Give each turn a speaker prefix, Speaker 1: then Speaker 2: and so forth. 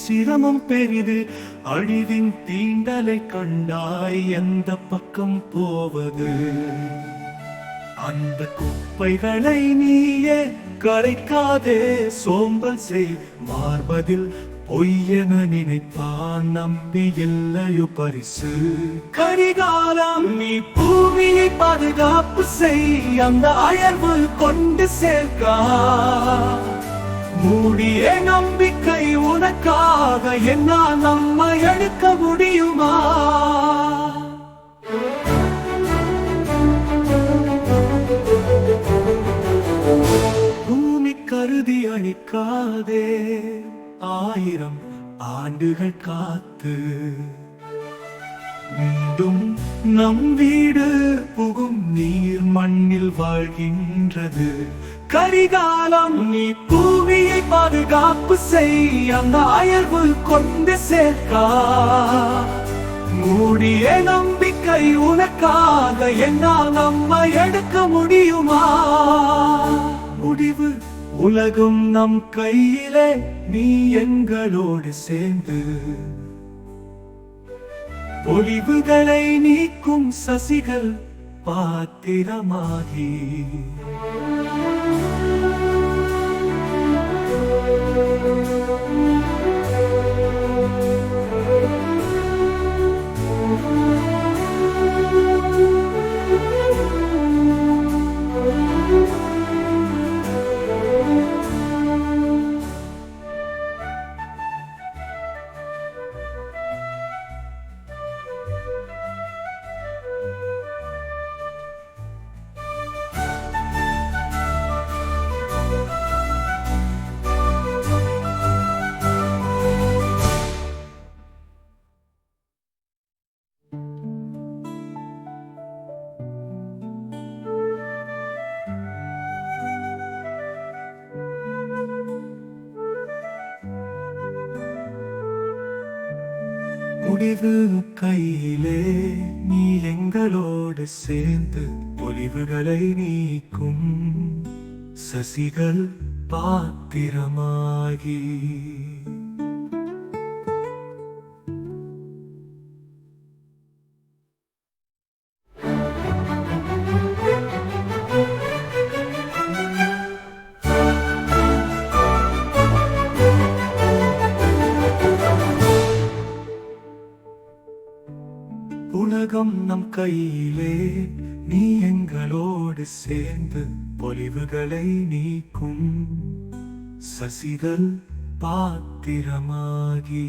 Speaker 1: சிரமம் பெரிது. அழிவின் தீண்டலை கண்டாய் எந்த பக்கம் போவது? அந்த குப்பைகளை நீயே கரைக்காதே, சோம்பல் செய் மார்பதில் பொய்யென நினைப்பான் நம்பி இல்லையோ பரிசு. கரிகாலம் நீ பூமியை பாதுகாப்பு செய், அந்த அயர்வு கொண்டு சேர்க்கா. மூடிய நம்பிக்கை உனக்காக என்னால் நம்மை எடுக்க முடியுமா? பூமி கருதி அழிக்காதே, 1000 ஆண்டுகள் காத்து மீண்டும் நம் வீடு புகும் நீர் மண்ணில் வாழ்கின்றது. கரிகாலம் நீ பூமியை பாதுகாப்பு செய், அந்த அயர்வு கொண்டு சேர்க்கா. மூடிய நம்பிக்கை உனக்காக என்னால் நம்மை எடுக்க முடியுமா? முடிவு உலகம் நம் கையிலே, நீ எங்களோடு சேர்ந்து பொலிவுகளை நீக்கும் சசிகள் பாத்திரமாகி. முடிவு கையிலே, நீ எங்களோடு சேர்ந்து பொலிவுகளை நீக்கும் சசிகள் பாத்திரமாகி. உலகம் நம் கையிலே, நீ எங்களோடு சேர்ந்து பொலிவுகளை நீக்கும் சசிகள் பாத்திரமாகி.